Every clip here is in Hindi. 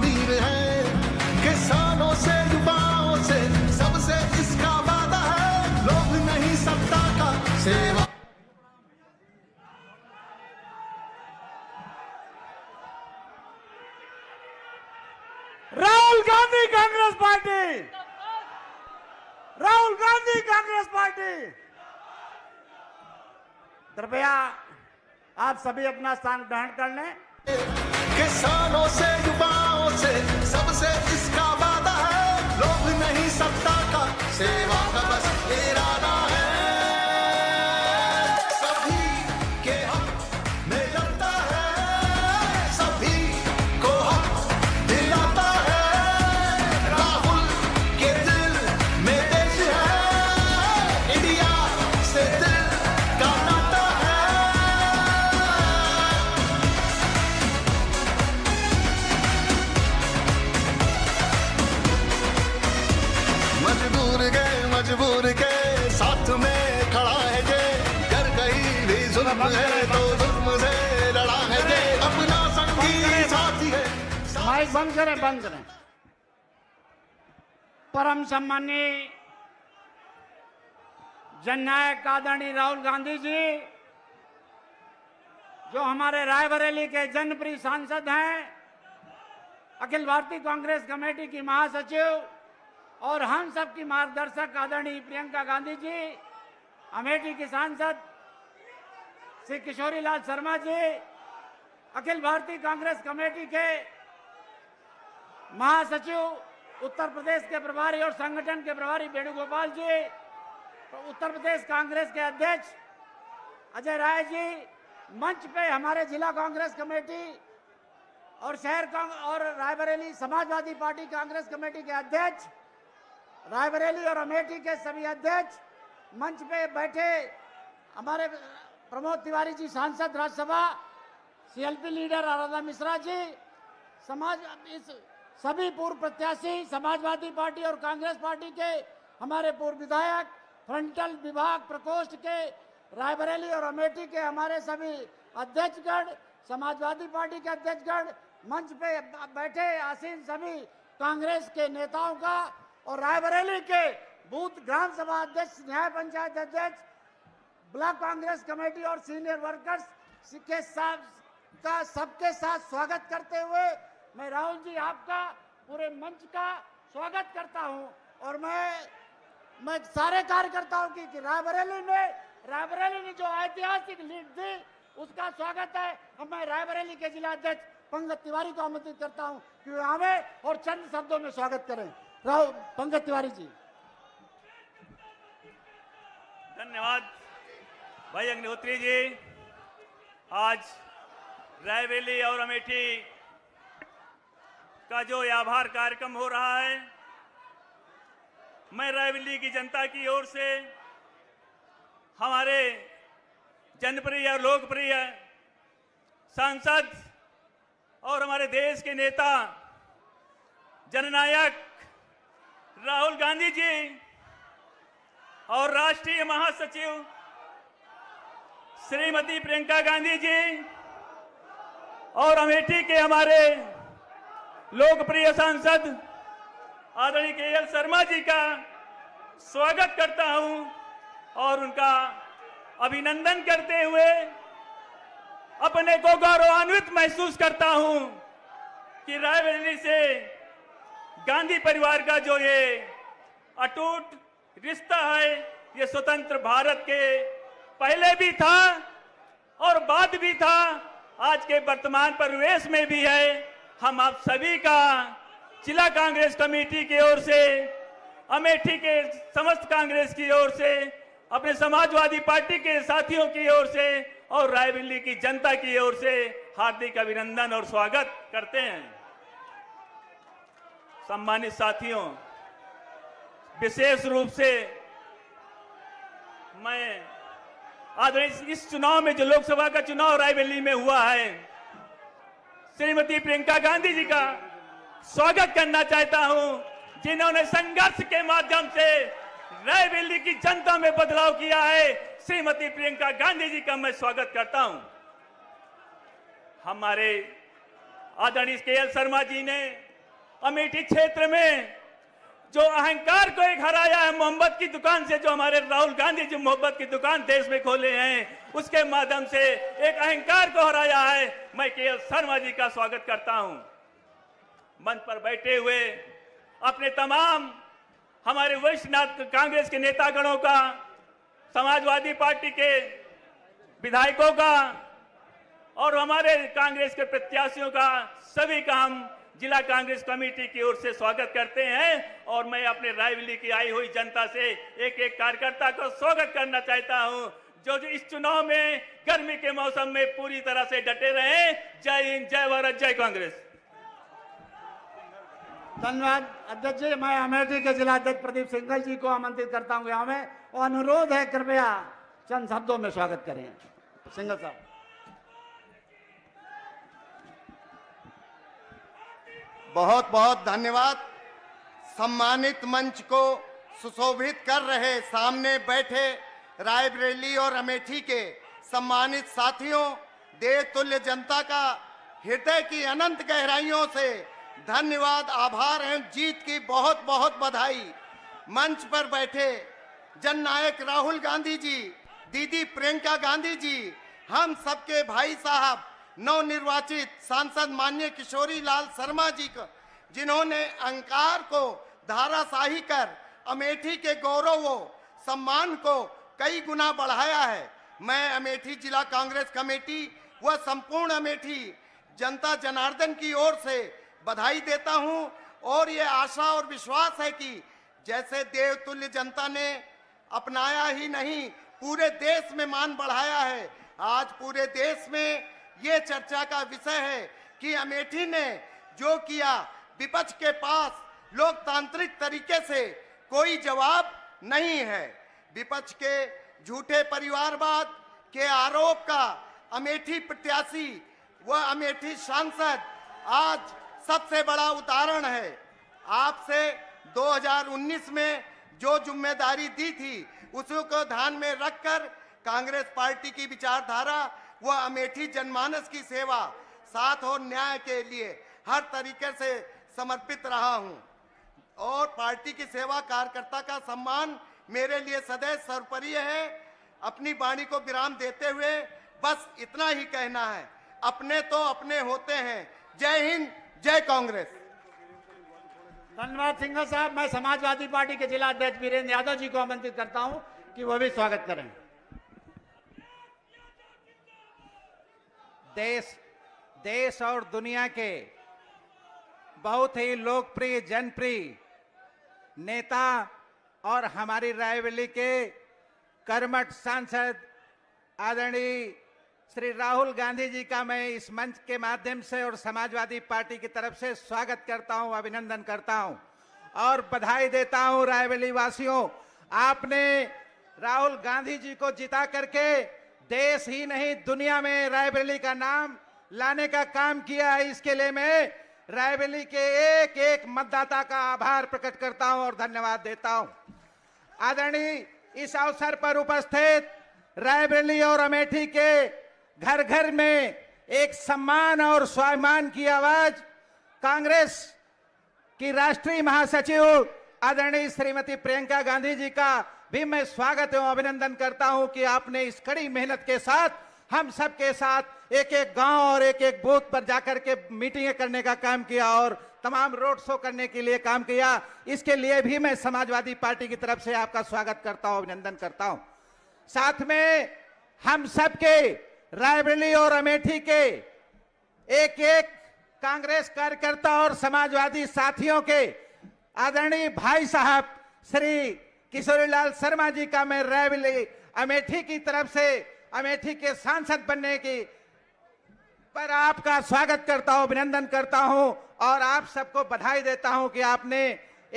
अमीर है, किसानों से युवाओं से सबसे इसका वादा है, लोभ नहीं सत्ता का सेवा। Rahul Gandhi Congress party, Rahul Gandhi Congress party. कृपया आप सभी अपना स्थान ग्रहण कर लें। किसानों से युवाओं से सबसे इसका वादा है, लोभ नहीं सत्ता का सेवा का बस इरादा है। सभी के हक में लड़ता है, सभी को हक दिलाता है। राहुल के दिल में देश है, इंडिया से दिल का नाता है। मजबूर के साथ में खड़ा है जे, कर कहीं भी जुल्म है तो जुल्म से लड़ा है जे, अपना संगी साथी है। माइक बंद करें, बंद करें। परम सम्मानीय जननायक आदरणीय राहुल गांधी जी, जो हमारे रायबरेली के जनप्रिय सांसद हैं, अखिल भारतीय कांग्रेस कमेटी की महासचिव और हम सब की मार्गदर्शक आदरणीय प्रियंका गांधी जी, अमेठी की सांसद श्री किशोरी लाल शर्मा जी, अखिल भारतीय कांग्रेस कमेटी के महासचिव उत्तर प्रदेश के प्रभारी और संगठन के प्रभारी वेणुगोपाल जी, उत्तर प्रदेश कांग्रेस के अध्यक्ष अजय राय जी, मंच पे हमारे जिला कांग्रेस कमेटी और शहर और रायबरेली समाजवादी पार्टी कांग्रेस कमेटी के अध्यक्ष, रायबरेली और अमेठी के सभी अध्यक्ष, मंच पे बैठे हमारे प्रमोद तिवारी जी सांसद राज्यसभा, सीएलपी लीडर आराधना मिश्रा जी, सभी पूर्व प्रत्याशी समाजवादी पार्टी और कांग्रेस पार्टी के हमारे पूर्व विधायक, फ्रंटल विभाग प्रकोष्ठ के रायबरेली और अमेठी के हमारे सभी अध्यक्षगण, समाजवादी पार्टी के अध्यक्षगण, मंच पे बैठे आसीन सभी कांग्रेस के नेताओं का और रायबरेली के बूथ ग्राम सभा अध्यक्ष, न्याय पंचायत अध्यक्ष, ब्लॉक कांग्रेस कमेटी और सीनियर वर्कर्स के साथ का सबके साथ स्वागत करते हुए मैं राहुल जी आपका पूरे मंच का स्वागत करता हूं। और मैं सारे कार्यकर्ताओं की रायबरेली ने जो ऐतिहासिक लीड दी उसका स्वागत है। अब मैं रायबरेली के जिला अध्यक्ष पंकज तिवारी को आमंत्रित करता हूं कि वे आवे और चंद शब्दों में स्वागत करें। राहुल पंकज तिवारी जी। धन्यवाद भाई अग्निहोत्री जी। आज रायबरेली और अमेठी का जो आभार कार्यक्रम हो रहा है, मैं रायबरेली की जनता की ओर से हमारे जनप्रिय और लोकप्रिय सांसद और हमारे देश के नेता जननायक राहुल गांधी जी और राष्ट्रीय महासचिव श्रीमती प्रियंका गांधी जी और अमेठी के हमारे लोकप्रिय सांसद आदरणीय केएल शर्मा जी का स्वागत करता हूं और उनका अभिनंदन करते हुए अपने को गौरवान्वित महसूस करता हूं कि रायबरेली से गांधी परिवार का जो ये अटूट रिश्ता है, ये स्वतंत्र भारत के पहले भी था और बाद भी था, आज के वर्तमान परिवेश में भी है। हम आप सभी का जिला कांग्रेस कमेटी की ओर से, अमेठी के समस्त कांग्रेस की ओर से, अपने समाजवादी पार्टी के साथियों की ओर से और रायबरेली की जनता की ओर से हार्दिक अभिनंदन और स्वागत करते हैं। सम्मानित साथियों, विशेष रूप से मैं आज इस चुनाव में जो लोकसभा का चुनाव रायबरेली में हुआ है, श्रीमती प्रियंका गांधी जी का स्वागत करना चाहता हूं, जिन्होंने संघर्ष के माध्यम से रायबरेली की जनता में बदलाव किया है। श्रीमती प्रियंका गांधी जी का मैं स्वागत करता हूं। हमारे आदरणीय केएल शर्मा जी ने अमेठी क्षेत्र में जो अहंकार को एक हराया है, मोहब्बत की दुकान से, जो हमारे राहुल गांधी जी मोहब्बत की दुकान देश में खोले हैं, उसके माध्यम से एक अहंकार को हराया है। मैं केएल शर्मा जी का स्वागत करता हूं। मंच पर बैठे हुए अपने तमाम हमारे वरिष्ठ कांग्रेस के नेतागणों का, समाजवादी पार्टी के विधायकों का और हमारे कांग्रेस के प्रत्याशियों का, सभी का हम जिला कांग्रेस कमेटी की ओर से स्वागत करते हैं। और मैं अपने रायबरेली की आई हुई जनता से एक एक कार्यकर्ता को स्वागत करना चाहता हूं, जो इस चुनाव में गर्मी के मौसम में पूरी तरह से डटे रहे। जय हिंद, जय भारत, जय कांग्रेस। धन्यवाद अध्यक्ष जी। मैं अमेठी के जिला अध्यक्ष प्रदीप सिंघल जी को आमंत्रित करता हूं यहाँ में, और अनुरोध है कृपया चंद शब्दों में स्वागत करें। सिंघल साहब। बहुत बहुत धन्यवाद। सम्मानित मंच को सुशोभित कर रहे सामने बैठे रायबरेली और अमेठी के सम्मानित साथियों, देवतुल्य जनता का हृदय की अनंत गहराइयों से धन्यवाद, आभार एवं जीत की बहुत बहुत बधाई। मंच पर बैठे जननायक राहुल गांधी जी, दीदी प्रियंका गांधी जी, हम सबके भाई साहब नवनिर्वाचित सांसद माननीय किशोरी लाल शर्मा जी को, जिन्होंने अहंकार को धाराशाही कर अमेठी के गौरव व सम्मान को कई गुना बढ़ाया है। मैं अमेठी जिला कांग्रेस कमेटी व संपूर्ण अमेठी जनता जनार्दन की ओर से बधाई देता हूं, और ये आशा और विश्वास है कि जैसे देवतुल्य जनता ने अपनाया ही नहीं, पूरे देश में मान बढ़ाया है। आज पूरे देश में ये चर्चा का विषय है कि अमेठी ने जो किया, विपक्ष के पास लोकतांत्रिक तरीके से कोई जवाब नहीं है। विपक्ष के झूठे परिवारवाद के आरोप का अमेठी प्रत्याशी व अमेठी सांसद आज सबसे बड़ा उदाहरण है। आपसे 2019 में जो जिम्मेदारी दी थी, उसको ध्यान में रखकर कांग्रेस पार्टी की विचारधारा व अमेठी जनमानस की सेवा, साथ और न्याय के लिए हर तरीके से समर्पित रहा हूं, और पार्टी की सेवा, कार्यकर्ता का सम्मान मेरे लिए सदैव सर्वोपरि है। अपनी वाणी को विराम देते हुए बस इतना ही कहना है, अपने तो अपने होते हैं। जय हिंद, जय कांग्रेस। धन्यवाद सिंघल साहब। मैं समाजवादी पार्टी के जिला अध्यक्ष वीरेंद्र यादव जी को आमंत्रित करता हूं कि वो भी स्वागत करें। देश और दुनिया के बहुत ही लोकप्रिय, जनप्रिय नेता और हमारी रायबरेली के कर्मठ सांसद आदरणीय श्री राहुल गांधी जी का मैं इस मंच के माध्यम से और समाजवादी पार्टी की तरफ से स्वागत करता हूं, अभिनंदन करता हूं और बधाई देता हूं। रायबरेली वासियों, आपने राहुल गांधी जी को जिता करके देश ही नहीं दुनिया में रायबरेली का नाम लाने का काम किया है। इसके लिए मैं रायबरेली के एक एक मतदाता का आभार प्रकट करता हूं और धन्यवाद देता हूं। आदरणीय, इस अवसर पर उपस्थित रायबरेली और अमेठी के घर घर में एक सम्मान और स्वाभिमान की आवाज कांग्रेस की राष्ट्रीय महासचिव आदरणीय श्रीमती प्रियंका गांधी जी का भी मैं स्वागत एवं अभिनंदन करता हूं कि आपने इस कड़ी मेहनत के साथ हम सबके साथ एक एक गांव और एक एक बूथ पर जाकर के मीटिंगें करने का काम किया और तमाम रोड शो करने के लिए काम किया। इसके लिए भी मैं समाजवादी पार्टी की तरफ से आपका स्वागत करता हूं, अभिनंदन करता हूं। साथ में हम सबके रायबरेली और अमेठी के एक एक कांग्रेस कार्यकर्ता और समाजवादी साथियों के आदरणीय भाई साहब श्री किशोरीलाल शर्मा जी का मैं रायबरेली अमेठी की तरफ से अमेठी के सांसद बनने की पर आपका स्वागत करता हूं, अभिनंदन करता हूं और आप सबको बधाई देता हूं कि आपने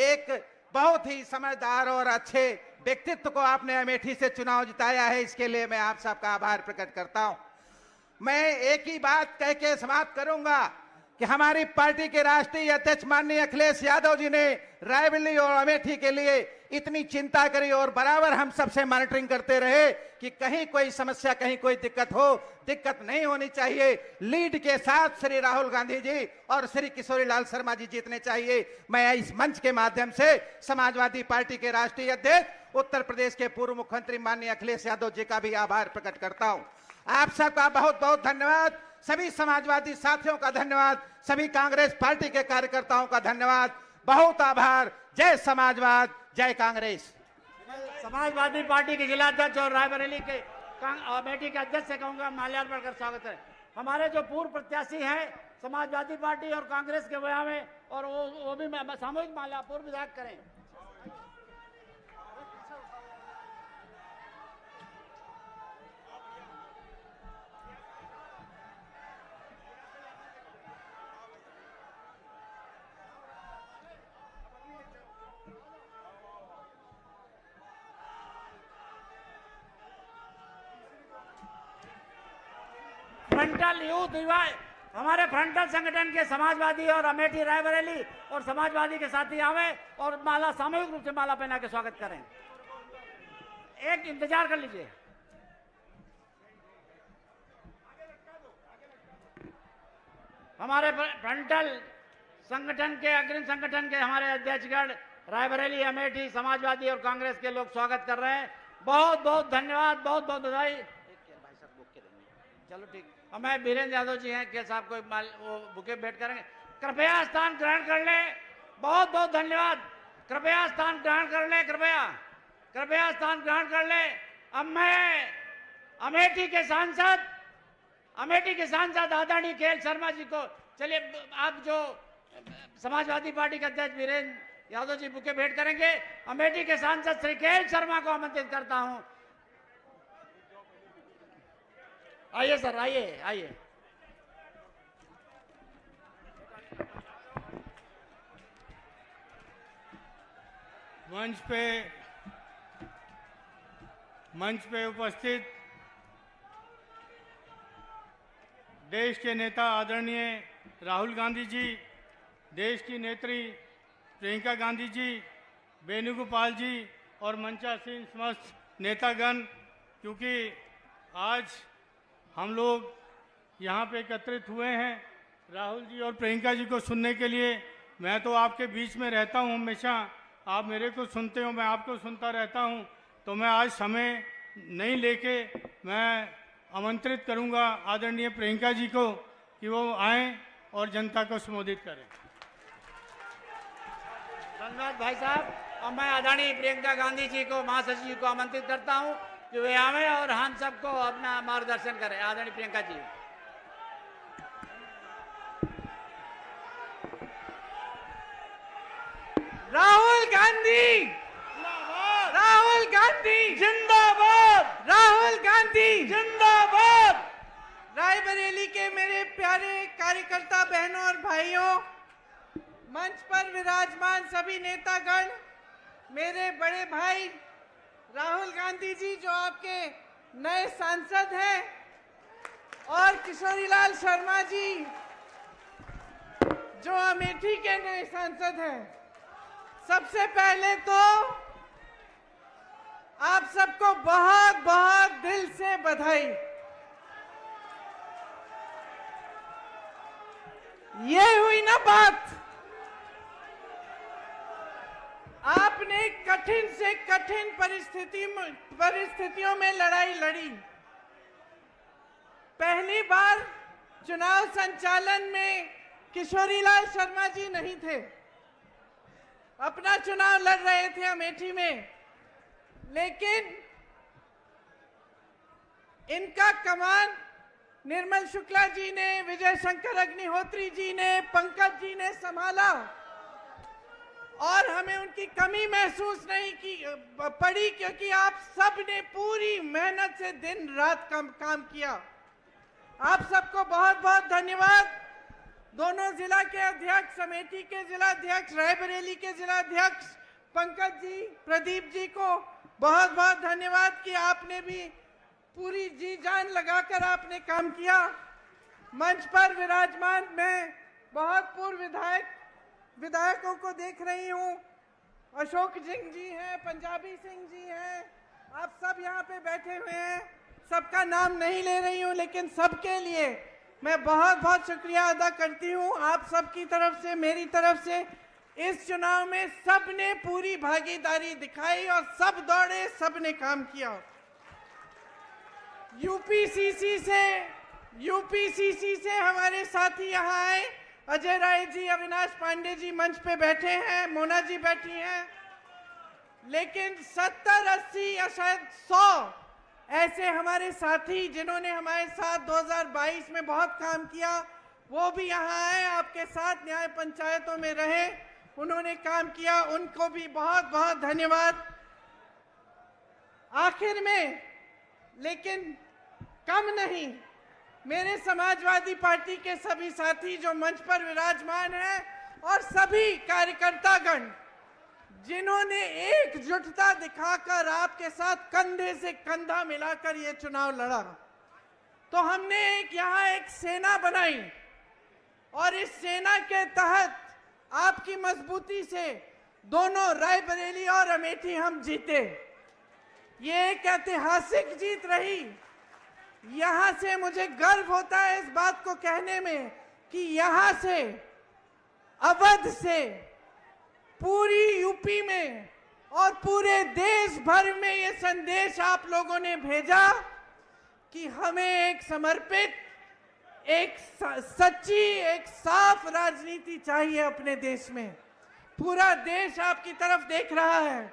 एक बहुत ही समझदार और अच्छे व्यक्तित्व को आपने अमेठी से चुनाव जिताया है। इसके लिए मैं आप सबका आभार प्रकट करता हूं। मैं एक ही बात कह के समाप्त करूंगा कि हमारी पार्टी के राष्ट्रीय अध्यक्ष माननीय अखिलेश यादव जी ने रायबरेली और अमेठी के लिए इतनी चिंता करी और बराबर हम सबसे मॉनिटरिंग करते रहे कि कहीं कोई समस्या, कहीं कोई दिक्कत हो, दिक्कत नहीं होनी चाहिए। लीड के साथ श्री राहुल गांधी जी और श्री किशोरीलाल शर्मा जी जीतने चाहिए। मैं इस मंच के माध्यम से समाजवादी पार्टी के राष्ट्रीय अध्यक्ष, उत्तर प्रदेश के पूर्व मुख्यमंत्री माननीय अखिलेश यादव जी का भी आभार प्रकट करता हूं। आप सबका बहुत बहुत धन्यवाद। सभी समाजवादी साथियों का धन्यवाद। सभी कांग्रेस पार्टी के कार्यकर्ताओं का धन्यवाद। बहुत आभार। जय समाजवाद, जय कांग्रेस। समाजवादी पार्टी के जिला अध्यक्ष और रायबरेली के अमेठी के अध्यक्ष से कहूंगा माल्यार्पण कर स्वागत है। हमारे जो पूर्व प्रत्याशी हैं समाजवादी पार्टी और कांग्रेस के वजह में, और वो भी सामूहिक माल्या पूर्व विधायक करें। फ्रंटल यूथ युवा, हमारे फ्रंटल संगठन के समाजवादी और अमेठी रायबरेली और समाजवादी के साथी आवे और माला सामूहिक रूप से माला पहना के स्वागत करें। एक इंतजार कर लीजिए। हमारे फ्रंटल संगठन के, अग्रिम संगठन के हमारे अध्यक्षगण रायबरेली, अमेठी, समाजवादी और कांग्रेस के लोग स्वागत कर रहे हैं। बहुत बहुत धन्यवाद, बहुत बहुत बधाई। चलो ठीक। हमें वीरेंद्र यादव जी हैं, के साहब को वो बुके भेंट करेंगे। कृपया स्थान ग्रहण कर ले। बहुत बहुत धन्यवाद। कृपया स्थान ग्रहण कर ले। कृपया स्थान ग्रहण कर ले। अब मैं अमेठी के सांसद आदरणीय के एल शर्मा जी को, चलिए आप जो समाजवादी पार्टी के अध्यक्ष वीरेंद्र यादव जी बुके भेंट करेंगे। अमेठी के सांसद श्री के एल शर्मा को आमंत्रित करता हूं। आइए सर, आइए। मंच पे उपस्थित देश के नेता आदरणीय राहुल गांधी जी, देश की नेत्री प्रियंका गांधी जी, वेणुगोपाल जी और मंचासीन समस्त नेतागण, क्योंकि आज हम लोग यहाँ पे एकत्रित हुए हैं राहुल जी और प्रियंका जी को सुनने के लिए। मैं तो आपके बीच में रहता हूँ हमेशा, आप मेरे को सुनते हो, मैं आपको सुनता रहता हूँ। तो मैं आज समय नहीं लेके मैं आमंत्रित करूँगा आदरणीय प्रियंका जी को कि वो आएँ और जनता को संबोधित करें। धन्यवाद भाई साहब। और मैं आदरणीय प्रियंका गांधी जी को, महासचिव जी को आमंत्रित करता हूँ कि वे आवे और हम सबको अपना मार्गदर्शन करें। आदरणीय प्रियंका जी। राहुल गांधी, राहुल गांधी जिंदाबाद, राहुल गांधी जिंदाबाद। रायबरेली के मेरे प्यारे कार्यकर्ता बहनों और भाइयों, मंच पर विराजमान सभी नेतागण, मेरे बड़े भाई राहुल गांधी जी जो आपके नए सांसद हैं, और किशोरीलाल शर्मा जी जो अमेठी के नए सांसद हैं। सबसे पहले तो आप सबको बहुत बहुत दिल से बधाई। ये हुई ना बात, आपने कठिन से कठिन परिस्थितियों में लड़ाई लड़ी। पहली बार चुनाव संचालन में किशोरीलाल शर्मा जी नहीं थे, अपना चुनाव लड़ रहे थे अमेठी में, लेकिन इनका कमान निर्मल शुक्ला जी ने, विजय शंकर अग्निहोत्री जी ने, पंकज जी ने संभाला और हमें उनकी कमी महसूस नहीं पड़ी, क्योंकि आप सब ने पूरी मेहनत से दिन रात काम किया। आप सबको बहुत बहुत धन्यवाद। दोनों जिला के अध्यक्ष, अमेठी के जिला अध्यक्ष, रायबरेली के जिला अध्यक्ष पंकज जी, प्रदीप जी को बहुत बहुत धन्यवाद कि आपने भी पूरी जी जान लगाकर आपने काम किया। मंच पर विराजमान मैं बहुत पूर्व विधायकों को देख रही हूं अशोक सिंह जी हैं, पंजाबी सिंह जी हैं, आप सब यहाँ पे बैठे हुए हैं। सबका नाम नहीं ले रही हूँ, लेकिन सबके लिए मैं बहुत बहुत शुक्रिया अदा करती हूँ आप सबकी तरफ से, मेरी तरफ से। इस चुनाव में सबने पूरी भागीदारी दिखाई और सब दौड़े, सबने काम किया। यूपीसीसी से हमारे साथी यहाँ आए, अजय राय जी, अविनाश पांडे जी मंच पे बैठे हैं, मोना जी बैठी हैं, लेकिन 70, 80 या शायद 100 ऐसे हमारे साथी जिन्होंने हमारे साथ 2022 में बहुत काम किया, वो भी यहाँ आए, आपके साथ न्याय पंचायतों में रहे, उन्होंने काम किया, उनको भी बहुत बहुत धन्यवाद। आखिर में, लेकिन कम नहीं, मेरे समाजवादी पार्टी के सभी साथी जो मंच पर विराजमान हैं और सभी कार्यकर्तागण जिन्होंने एकजुटता दिखाकर आपके साथ कंधे से कंधा मिलाकर ये चुनाव लड़ा, तो हमने यहाँ एक सेना बनाई और इस सेना के तहत आपकी मजबूती से दोनों रायबरेली और अमेठी हम जीते। ये एक ऐतिहासिक जीत रही। यहाँ से मुझे गर्व होता है इस बात को कहने में कि यहाँ से, अवध से, पूरी यूपी में और पूरे देश भर में ये संदेश आप लोगों ने भेजा कि हमें एक समर्पित, एक सच्ची, एक साफ राजनीति चाहिए अपने देश में। पूरा देश आपकी तरफ देख रहा है।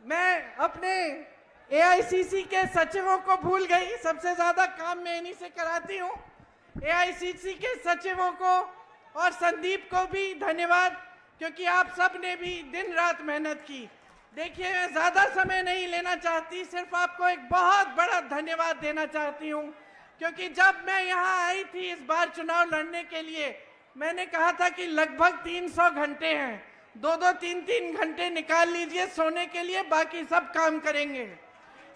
मैं अपने एआईसीसी के सचिवों को भूल गई, सबसे ज्यादा काम मैं इन्हीं से कराती हूँ। एआईसीसी के सचिवों को और संदीप को भी धन्यवाद, क्योंकि आप सब ने भी दिन रात मेहनत की। देखिए, मैं ज्यादा समय नहीं लेना चाहती, सिर्फ आपको एक बहुत बड़ा धन्यवाद देना चाहती हूँ, क्योंकि जब मैं यहाँ आई थी इस बार चुनाव लड़ने के लिए, मैंने कहा था कि लगभग 300 घंटे हैं, 2-2, 3-3 घंटे निकाल लीजिए सोने के लिए, बाकी सब काम करेंगे।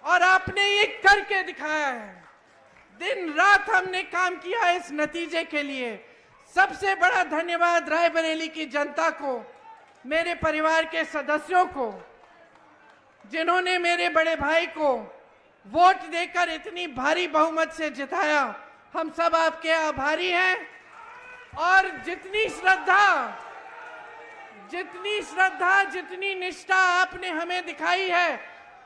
और आपने ये करके दिखाया है। दिन रात हमने काम किया इस नतीजे के लिए। सबसे बड़ा धन्यवाद रायबरेली की जनता को, मेरे परिवार के सदस्यों को, जिन्होंने मेरे बड़े भाई को वोट देकर इतनी भारी बहुमत से जिताया। हम सब आपके आभारी हैं। और जितनी श्रद्धा, जितनी निष्ठा आपने हमें दिखाई है,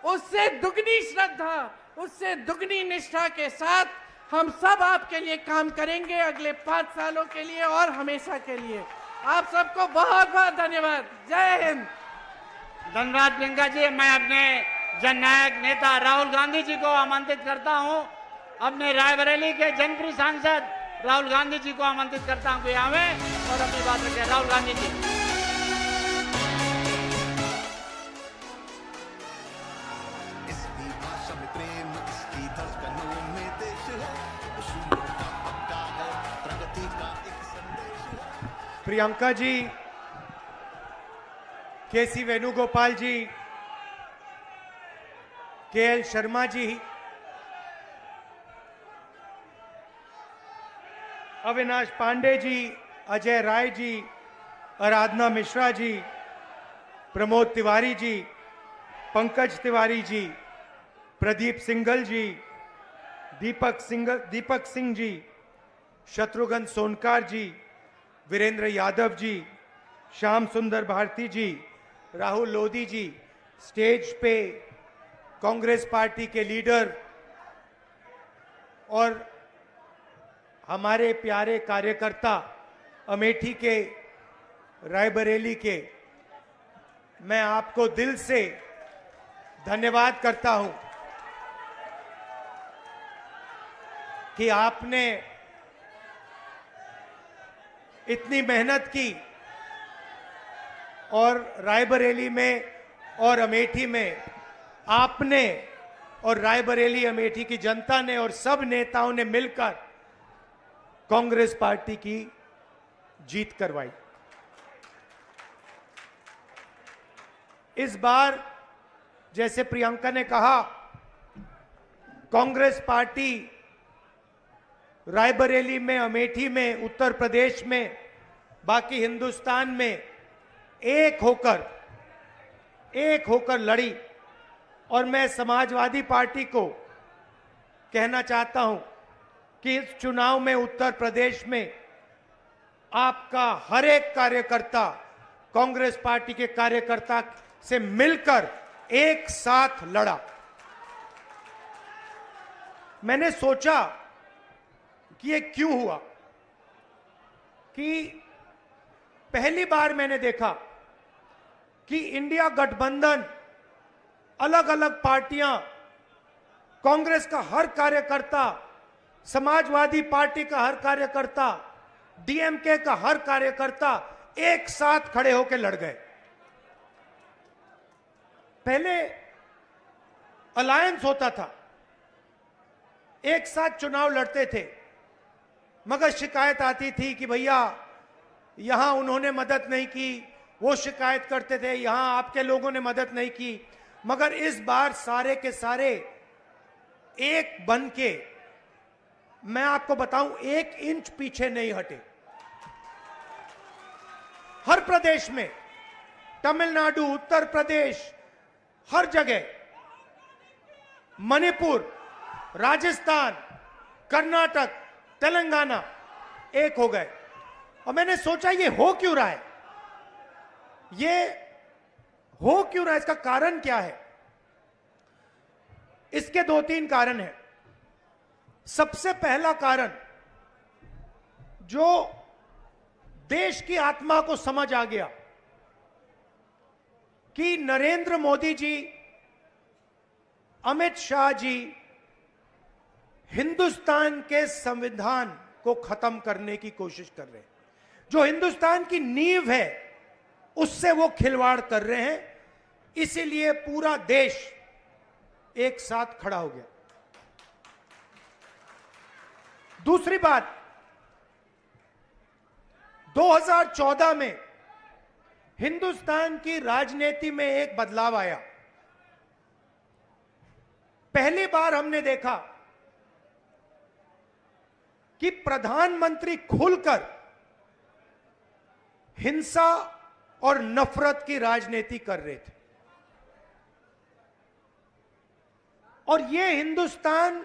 उससे दुगनी श्रद्धा, उससे दुगनी निष्ठा के साथ हम सब आपके लिए काम करेंगे अगले 5 सालों के लिए और हमेशा के लिए। आप सबको बहुत बहुत धन्यवाद। जय हिंद। धन्यवाद प्रियंका जी। मैं अपने जननायक नेता राहुल गांधी जी को आमंत्रित करता हूं, अपने रायबरेली के जनप्रिय सांसद राहुल गांधी जी को आमंत्रित करता हूं कि यहाँ और अपनी बात रखें। राहुल गांधी जी। इसकी भाषा में प्रेम, इसकी धड़कनों में देश है, असूलों का पक्का है, प्रगति का एक संदेश है। प्रियंका जी, केसी वेणुगोपाल जी, केएल शर्मा जी, अविनाश पांडे जी, अजय राय जी, आराधना मिश्रा जी, प्रमोद तिवारी जी, पंकज तिवारी जी, प्रदीप सिंघल जी, दीपक सिंह जी, शत्रुघ्न सोनकार जी, वीरेंद्र यादव जी, श्याम सुंदर भारती जी, राहुल लोधी जी, स्टेज पे कांग्रेस पार्टी के लीडर और हमारे प्यारे कार्यकर्ता अमेठी के, रायबरेली के, मैं आपको दिल से धन्यवाद करता हूं कि आपने इतनी मेहनत की और रायबरेली में और अमेठी में आपने और रायबरेली अमेठी की जनता ने और सब नेताओं ने मिलकर कांग्रेस पार्टी की जीत करवाई। इस बार जैसे प्रियंका ने कहा, कांग्रेस पार्टी रायबरेली में, अमेठी में, उत्तर प्रदेश में, बाकी हिंदुस्तान में एक होकर लड़ी। और मैं समाजवादी पार्टी को कहना चाहता हूं कि इस चुनाव में उत्तर प्रदेश में आपका हर एक कार्यकर्ता कांग्रेस पार्टी के कार्यकर्ता से मिलकर एक साथ लड़ा। मैंने सोचा कि ये क्यों हुआ, कि पहली बार मैंने देखा कि इंडिया गठबंधन, अलग अलग पार्टियां, कांग्रेस का हर कार्यकर्ता, समाजवादी पार्टी का हर कार्यकर्ता, डीएमके का हर कार्यकर्ता एक साथ खड़े होकर लड़ गए। पहले अलायंस होता था, एक साथ चुनाव लड़ते थे, मगर शिकायत आती थी कि भैया यहां उन्होंने मदद नहीं की, वो शिकायत करते थे यहां आपके लोगों ने मदद नहीं की। मगर इस बार सारे के सारे एक बन के, मैं आपको बताऊं, 1 इंच पीछे नहीं हटे। हर प्रदेश में, तमिलनाडु, उत्तर प्रदेश, हर जगह, मणिपुर, राजस्थान, कर्नाटक, तेलंगाना एक हो गए। और मैंने सोचा ये हो क्यों रहा है, ये हो क्यों रहा है, इसका कारण क्या है? इसके 2-3 कारण हैं। सबसे पहला कारण, जो देश की आत्मा को समझ आ गया कि नरेंद्र मोदी जी, अमित शाह जी हिंदुस्तान के संविधान को खत्म करने की कोशिश कर रहे हैं। जो हिंदुस्तान की नींव है उससे वो खिलवाड़ कर रहे हैं, इसीलिए पूरा देश एक साथ खड़ा हो गया। दूसरी बात, 2014 में हिंदुस्तान की राजनीति में एक बदलाव आया। पहली बार हमने देखा कि प्रधानमंत्री खुलकर हिंसा और नफरत की राजनीति कर रहे थे, और यह हिंदुस्तान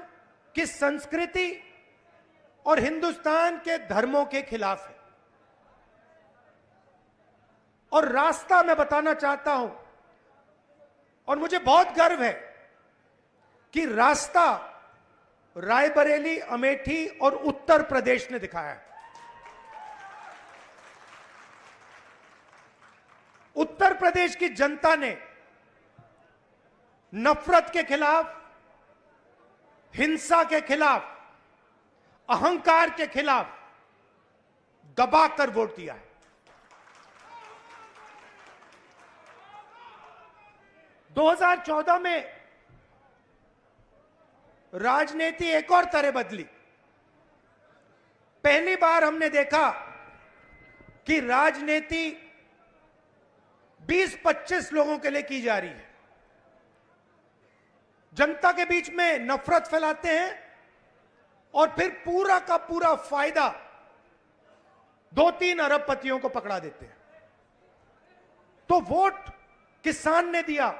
की संस्कृति और हिंदुस्तान के धर्मों के खिलाफ है। और रास्ता मैं बताना चाहता हूं, और मुझे बहुत गर्व है कि रास्ता रायबरेली, अमेठी और उत्तर प्रदेश ने दिखाया है। उत्तर प्रदेश की जनता ने नफरत के खिलाफ, हिंसा के खिलाफ, अहंकार के खिलाफ दबाकर वोट दिया है। 2014 में राजनीति एक और तरह बदली। पहली बार हमने देखा कि राजनीति 20-25 लोगों के लिए की जा रही है। जनता के बीच में नफरत फैलाते हैं और फिर पूरा का पूरा फायदा 2-3 अरबपतियों को पकड़ा देते हैं। तो वोट किसान ने दिया,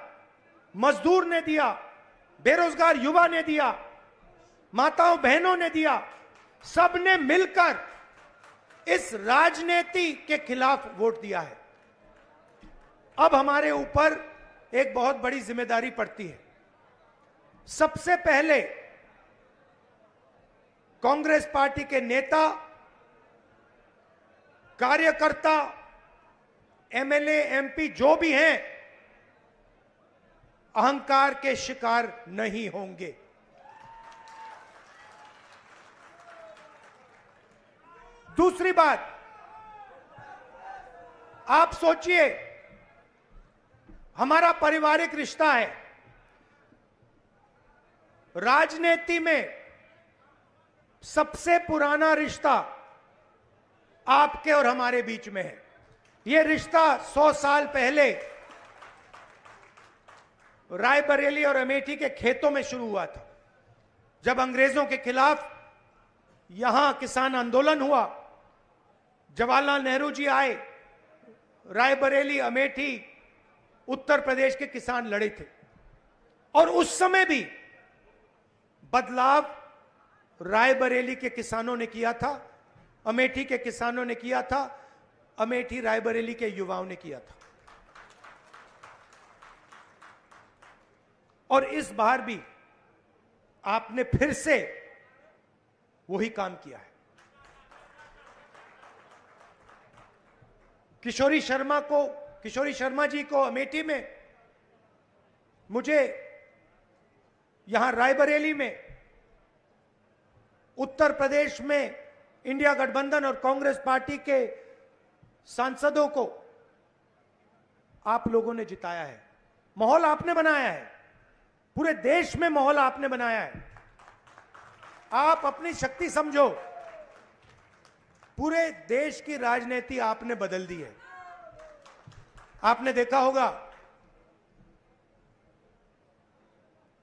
मजदूर ने दिया, बेरोजगार युवा ने दिया, माताओं बहनों ने दिया, सबने मिलकर इस राजनीति के खिलाफ वोट दिया है। अब हमारे ऊपर एक बहुत बड़ी जिम्मेदारी पड़ती है। सबसे पहले कांग्रेस पार्टी के नेता, कार्यकर्ता, एमएलए, एमपी जो भी हैं, अहंकार के शिकार नहीं होंगे। दूसरी बात, आप सोचिए, हमारा पारिवारिक रिश्ता है। राजनीति में सबसे पुराना रिश्ता आपके और हमारे बीच में है। यह रिश्ता 100 साल पहले रायबरेली और अमेठी के खेतों में शुरू हुआ था। जब अंग्रेजों के खिलाफ यहां किसान आंदोलन हुआ, जवाहरलाल नेहरू जी आए, रायबरेली, अमेठी, उत्तर प्रदेश के किसान लड़े थे और उस समय भी बदलाव रायबरेली के किसानों ने किया था, अमेठी के किसानों ने किया था, अमेठी रायबरेली के युवाओं ने किया था। और इस बार भी आपने फिर से वही काम किया है। किशोरी शर्मा जी को अमेठी में, मुझे यहां रायबरेली में, उत्तर प्रदेश में इंडिया गठबंधन और कांग्रेस पार्टी के सांसदों को आप लोगों ने जिताया है। माहौल आपने बनाया है, पूरे देश में माहौल आपने बनाया है। आप अपनी शक्ति समझो, पूरे देश की राजनीति आपने बदल दी है। आपने देखा होगा,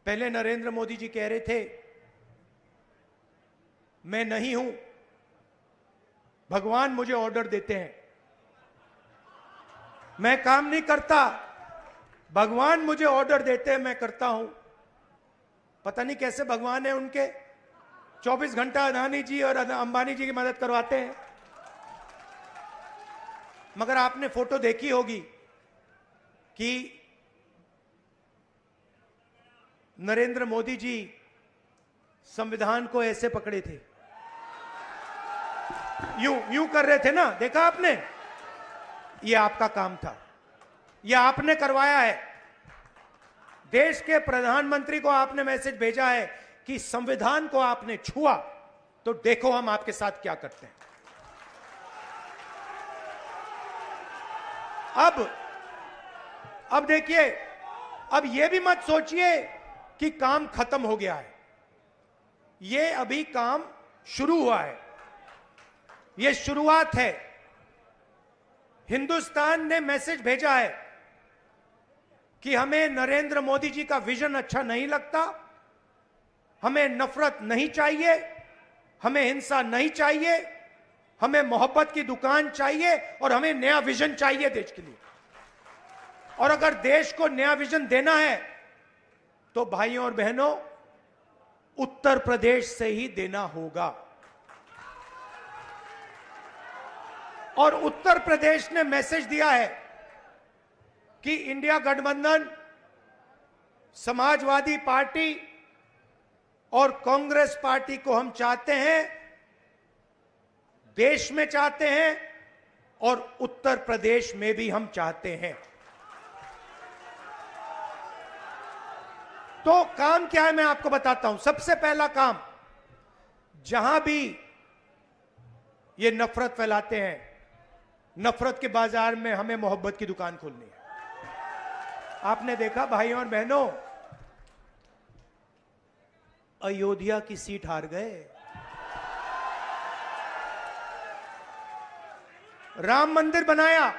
पहले नरेंद्र मोदी जी कह रहे थे मैं नहीं हूं, भगवान मुझे ऑर्डर देते हैं, मैं काम नहीं करता, भगवान मुझे ऑर्डर देते हैं, मैं करता हूं। पता नहीं कैसे भगवान है उनके, 24 घंटा अदानी जी और अंबानी जी की मदद करवाते हैं। मगर आपने फोटो देखी होगी कि नरेंद्र मोदी जी संविधान को ऐसे पकड़े थे, यूं कर रहे थे ना, देखा आपने? यह आपका काम था, यह आपने करवाया है। देश के प्रधानमंत्री को आपने मैसेज भेजा है कि संविधान को आपने छुआ तो देखो हम आपके साथ क्या करते हैं। अब देखिए, अब यह भी मत सोचिए कि काम खत्म हो गया है, यह अभी काम शुरू हुआ है, यह शुरुआत है। हिंदुस्तान ने मैसेज भेजा है कि हमें नरेंद्र मोदी जी का विजन अच्छा नहीं लगता, हमें नफरत नहीं चाहिए, हमें हिंसा नहीं चाहिए, हमें मोहब्बत की दुकान चाहिए और हमें नया विजन चाहिए देश के लिए। और अगर देश को नया विजन देना है तो भाइयों और बहनों, उत्तर प्रदेश से ही देना होगा। और उत्तर प्रदेश ने मैसेज दिया है कि इंडिया गठबंधन, समाजवादी पार्टी और कांग्रेस पार्टी को हम चाहते हैं, देश में चाहते हैं और उत्तर प्रदेश में भी हम चाहते हैं। तो काम क्या है मैं आपको बताता हूं। सबसे पहला काम, जहां भी ये नफरत फैलाते हैं, नफरत के बाजार में हमें मोहब्बत की दुकान खोलनी है। आपने देखा भाइयों और बहनों, अयोध्या की सीट हार गए, राम मंदिर बनाया,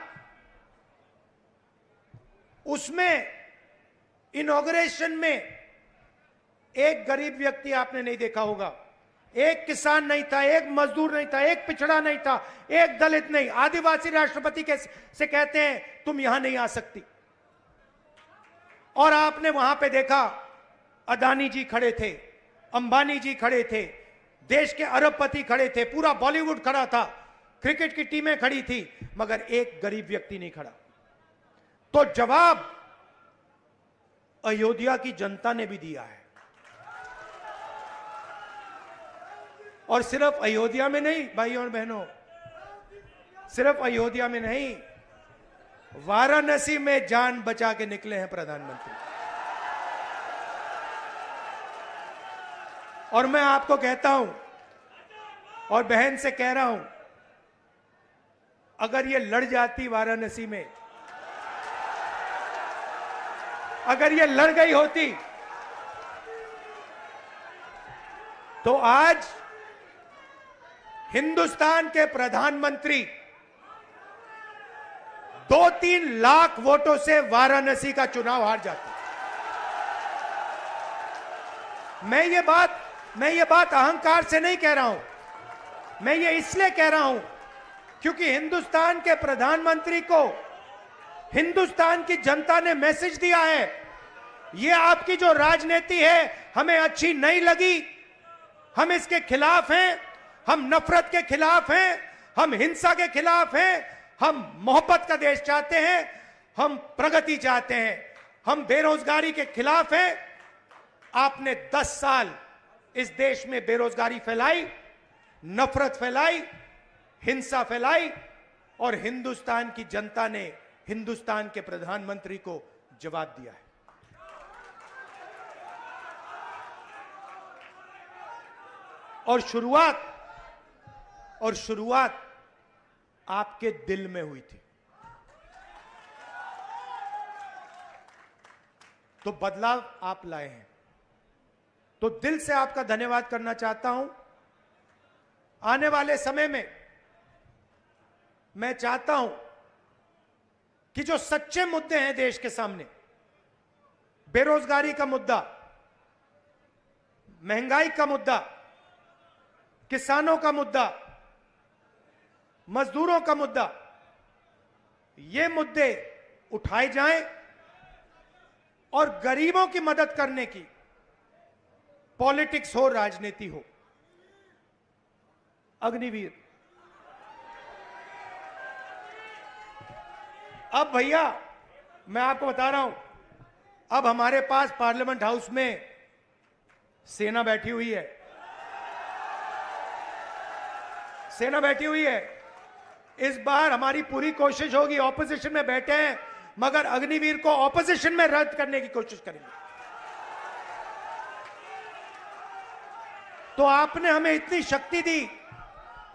उसमें इनॉग्रेशन में एक गरीब व्यक्ति आपने नहीं देखा होगा, एक किसान नहीं था, एक मजदूर नहीं था, एक पिछड़ा नहीं था, एक दलित नहीं, आदिवासी राष्ट्रपति से कहते हैं तुम यहां नहीं आ सकती। और आपने वहां पे देखा अदानी जी खड़े थे, अंबानी जी खड़े थे, देश के अरबपति खड़े थे, पूरा बॉलीवुड खड़ा था, क्रिकेट की टीमें खड़ी थी, मगर एक गरीब व्यक्ति नहीं खड़ा। तो जवाब अयोध्या की जनता ने भी दिया है। और सिर्फ अयोध्या में नहीं भाइयों और बहनों, सिर्फ अयोध्या में नहीं, वाराणसी में जान बचा के निकले हैं प्रधानमंत्री। और मैं आपको कहता हूं और बहन से कह रहा हूं, अगर ये लड़ जाती वाराणसी में, अगर ये लड़ गई होती तो आज हिंदुस्तान के प्रधानमंत्री 2-3 लाख वोटों से वाराणसी का चुनाव हार जाते। मैं ये बात अहंकार से नहीं कह रहा हूं, मैं ये इसलिए कह रहा हूं क्योंकि हिंदुस्तान के प्रधानमंत्री को हिंदुस्तान की जनता ने मैसेज दिया है, ये आपकी जो राजनीति है हमें अच्छी नहीं लगी, हम इसके खिलाफ हैं, हम नफरत के खिलाफ हैं, हम हिंसा के खिलाफ हैं, हम मोहब्बत का देश चाहते हैं, हम प्रगति चाहते हैं, हम बेरोजगारी के खिलाफ हैं। आपने 10 साल इस देश में बेरोजगारी फैलाई, नफरत फैलाई, हिंसा फैलाई और हिंदुस्तान की जनता ने हिंदुस्तान के प्रधानमंत्री को जवाब दिया है। और शुरुआत आपके दिल में हुई थी। तो बदलाव आप लाए हैं, तो दिल से आपका धन्यवाद करना चाहता हूं। आने वाले समय में मैं चाहता हूं कि जो सच्चे मुद्दे हैं देश के सामने, बेरोजगारी का मुद्दा, महंगाई का मुद्दा, किसानों का मुद्दा, मजदूरों का मुद्दा, ये मुद्दे उठाए जाएं और गरीबों की मदद करने की पॉलिटिक्स हो, राजनीति हो। अग्निवीर, अब भैया मैं आपको बता रहा हूं, अब हमारे पास पार्लियामेंट हाउस में सेना बैठी हुई है, सेना बैठी हुई है। इस बार हमारी पूरी कोशिश होगी, ऑपोजिशन में बैठे हैं मगर अग्निवीर को ऑपोजिशन में रद्द करने की कोशिश करेंगे। तो आपने हमें इतनी शक्ति दी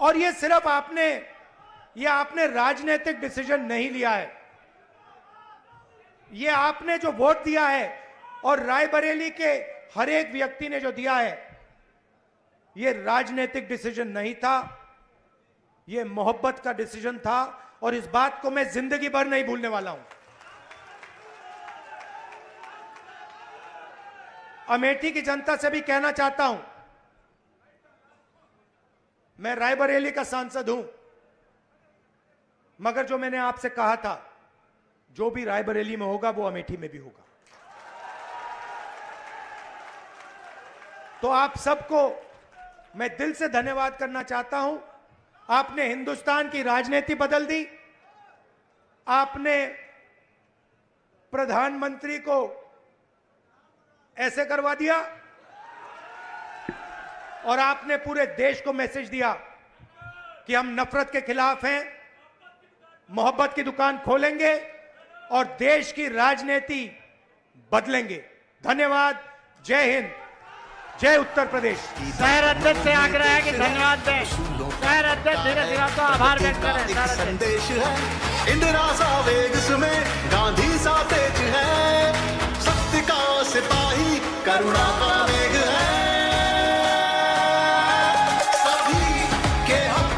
और ये सिर्फ आपने राजनीतिक डिसीजन नहीं लिया है, ये आपने जो वोट दिया है और रायबरेली के हर एक व्यक्ति ने जो दिया है, ये राजनीतिक डिसीजन नहीं था, ये मोहब्बत का डिसीजन था और इस बात को मैं जिंदगी भर नहीं भूलने वाला हूं। अमेठी की जनता से भी कहना चाहता हूं, मैं रायबरेली का सांसद हूं, मगर जो मैंने आपसे कहा था, जो भी रायबरेली में होगा वो अमेठी में भी होगा। तो आप सबको मैं दिल से धन्यवाद करना चाहता हूं। आपने हिंदुस्तान की राजनीति बदल दी, आपने प्रधानमंत्री को ऐसे करवा दिया और आपने पूरे देश को मैसेज दिया कि हम नफरत के खिलाफ हैं, मोहब्बत की दुकान खोलेंगे और देश की राजनीति बदलेंगे। धन्यवाद। जय हिंद, जय उत्तर प्रदेश। शहर अध्यक्ष से आग्रह है कि धन्यवाद दें। शहर अध्यक्ष धीरे धीरे तो आभार व्यक्त करें। संदेश है इंदिरा सा वेग में, गांधी सा तेज है, सत्य का सिपाही करुणा का वेग है। सभी के हक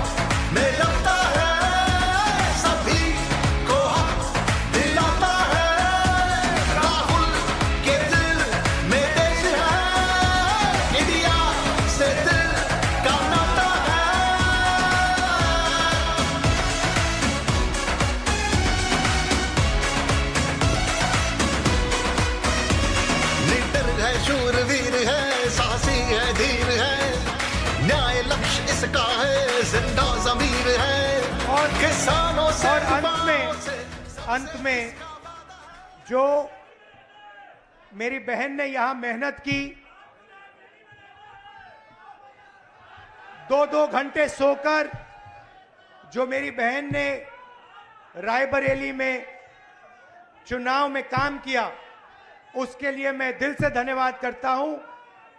में लड़ता है, सभी को हक दिलाता है। राहुल के दिल में देश है, इंडिया से दिल का नाता है। निडर है, शूरवीर है, साहसी है, धीर है, न्याय लक्ष्य इसका है, जिंदा ज़मीर है और किसानों से और अंत में जो मेरी बहन ने यहां मेहनत की, 2-2 घंटे सोकर जो मेरी बहन ने रायबरेली में चुनाव में काम किया, उसके लिए मैं दिल से धन्यवाद करता हूं,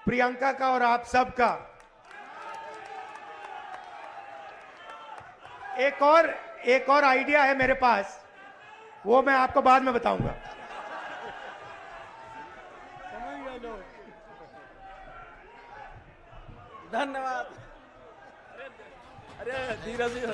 प्रियंका का और आप सब का। एक और आइडिया है मेरे पास, वो मैं आपको बाद में बताऊंगा। धन्यवाद। अरे धीरज जी